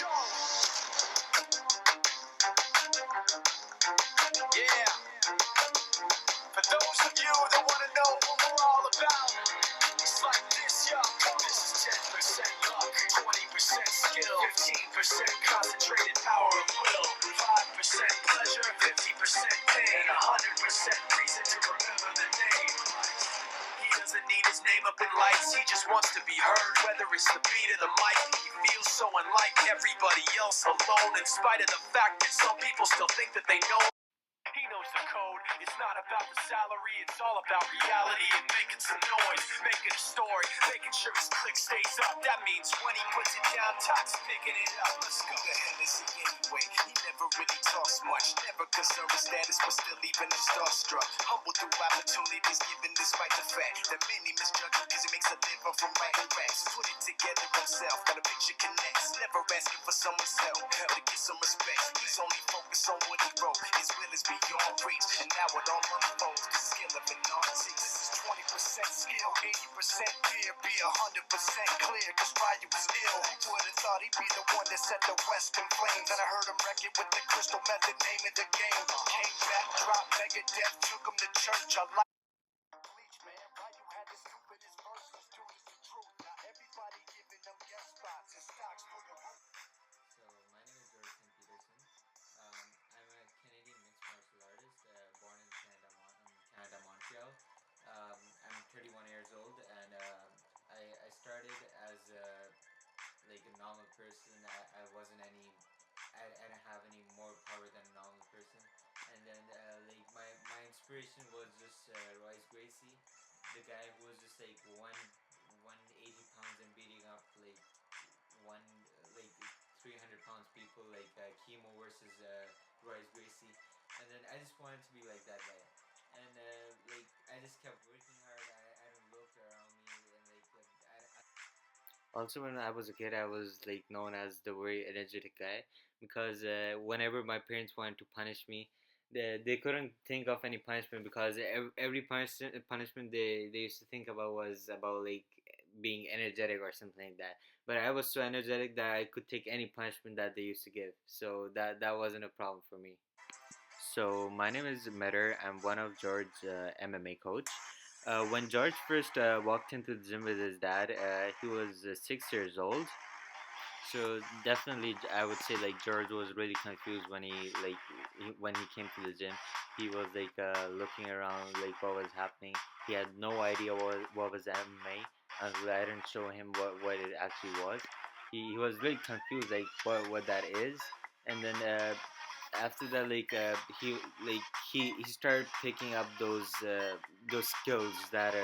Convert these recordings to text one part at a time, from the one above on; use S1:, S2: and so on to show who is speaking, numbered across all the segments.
S1: go. Yeah. For those of you that want to know what we're all about, it's like this, yo. This is 10% luck, 20% skill, 15% concentrated power of will, 5% pleasure, 50% pain, and 100% reason to remember the name. He doesn't need his name up in lights, he just wants to be heard. Whether it's the beat of the mic, he feels so unlike everybody else, alone, in spite of the fact that some people still think that they know. He knows the code, it's not about the salary, it's all about reality and making some noise, making a story, making sure his click stays up. That means when he puts it down, Todd's picking it up. Let's go. Who the hell is he anyway? He never really talks much, never concerned with status, but still even him starstruck. Humble through opportunities given despite the fact that many misjudge him because he makes a living from writing raps. Put it together himself, got a picture connects, never asking for someone's help, but to get some respect. He's only focused on what he wrote, his will is beyond reach, and now it all unfolds, the skill of an artist. This is 20% skill, 80% fear, be 100% clear, cause Ryu was ill. Who would've thought he'd be the one that set the West in flames? And I heard him wreck it with the crystal method, name of the game. Came back, dropped Megadeth, took him to church. I like Bleach, man. Ryu had the stupidest verses, dude, is the truth. Now everybody giving them guest spots and stocks through the roof.
S2: So my name is Dorson Peterson. I'm a Canadian mixed martial artist, born in Canada, Montreal. I'm 31 years old, and I started as like a normal person. I wasn't any. I didn't have any more power than a normal person. And then like my inspiration was just Royce Gracie, the guy who was just like 180 pounds and beating up like one like 300 pounds people, like Chemo versus Royce Gracie. And then I just wanted to be like that guy. And like I just kept working hard. I don't look around me, and like also, when I was a kid, I was like known as the very energetic guy because whenever my parents wanted to punish me, they couldn't think of any punishment because every punishment they used to think about was about like being energetic or something like that. But I was so energetic that I could take any punishment that they used to give, so that wasn't a problem for me. So my name is Metter. I'm one of George's MMA coach. When George first walked into the gym with his dad, he was 6 years old. So definitely, I would say like George was really confused when when he came to the gym. He was like looking around like what was happening. He had no idea what was MMA until I didn't show him what it actually was. He was really confused like what that is, and then after that he started picking up those skills that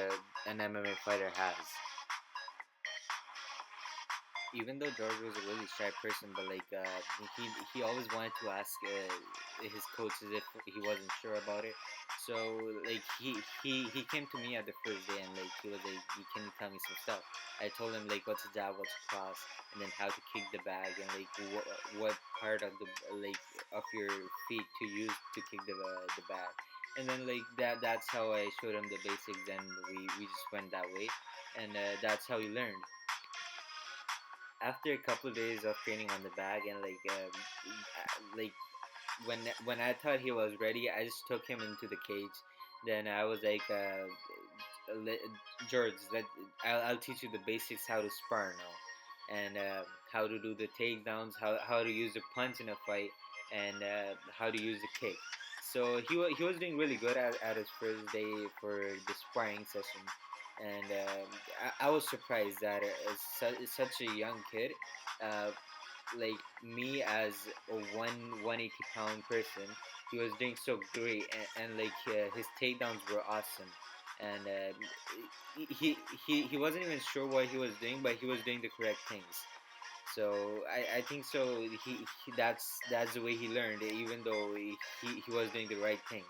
S2: an MMA fighter has. Even though George was a really shy person, but like he always wanted to ask his coaches if he wasn't sure about it. So like he came to me at the first day and like he was like, "Can you tell me some stuff?" I told him like what's a jab, what's a cross, and then how to kick the bag, and like what part of the of your feet to use to kick the bag. And then like that's how I showed him the basics, and we just went that way, and that's how he learned. After a couple of days of training on the bag, and like when I thought he was ready, I just took him into the cage. Then I was like, George, I'll teach you the basics how to spar now, and how to do the takedowns, how to use a punch in a fight, and how to use a kick. So he was doing really good at his first day for the sparring session, and I was surprised that such a young kid, uh, like me as a 180 pound person, he was doing so great, and like his takedowns were awesome, and he wasn't even sure what he was doing, but he was doing the correct things. So I think so. That's the way he learned, even though he was doing the right things.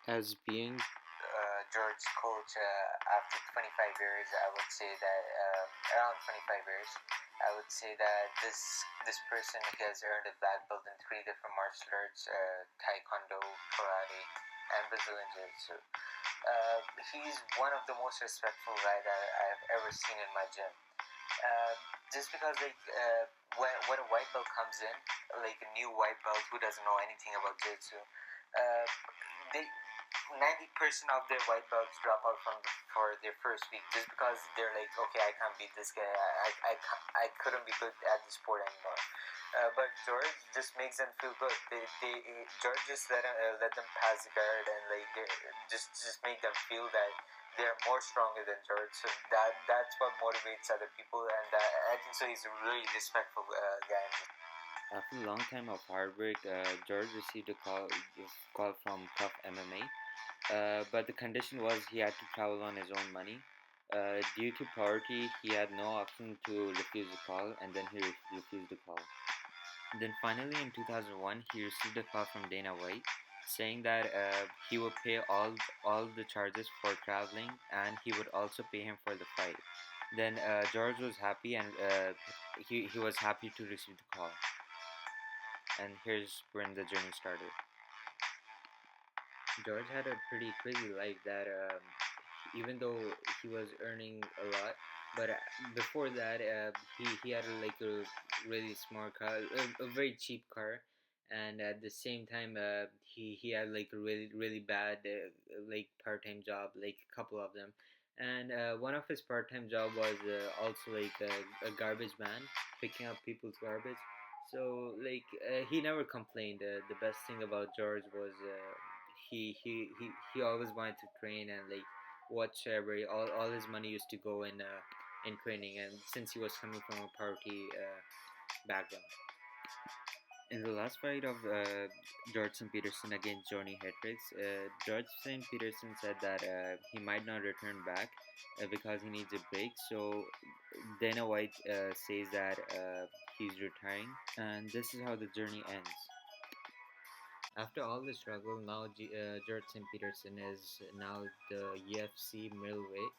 S2: As being George's coach after 25 years. I would say that around 25 years, I would say that this person has earned a black belt in three different martial arts: Taekwondo, Karate, and Brazilian Jiu-Jitsu. He's one of the most respectful guy that I've ever seen in my gym. Just because when a white belt comes in, like a new white belt who doesn't know anything about jiu-jitsu, they 90% of their white belts drop out for their first week just because they're like, okay, I can't beat this guy. I couldn't be good at the sport anymore. But George just makes them feel good. George just let them pass the guard and like just make them feel that they're more stronger than George. So that's what motivates other people, and I think so. He's a really respectful guy. After a long time of hard work, George received a call from Tough MMA. But the condition was he had to travel on his own money. Due to poverty, he had no option to refuse the call, and then he refused the call. Then finally, in 2001, he received a call from Dana White saying that he would pay all the charges for traveling, and he would also pay him for the fight. Then George was happy, and he was happy to receive the call. And here's when the journey started. George had a pretty crazy life that even though he was earning a lot, but before that he had like a really smart car, a very cheap car, and at the same time he had like a really bad like part-time job, like a couple of them. And one of his part-time job was also like a garbage man, picking up people's garbage. So like he never complained. The best thing about George was he always wanted to train, and like whatsoever, all his money used to go in training, and since he was coming from a poverty background. In the last fight of George St. Peterson against Johnny Hendricks, George St. Peterson said that he might not return back because he needs a break. So Dana White says that he's retiring, and this is how the journey ends. After all the struggle, now George St. Peterson is now the UFC middleweight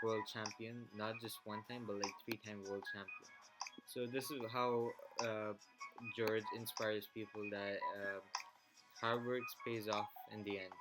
S2: world champion, not just one time, but like three-time world champion. So this is how George inspires people that hard work pays off in the end.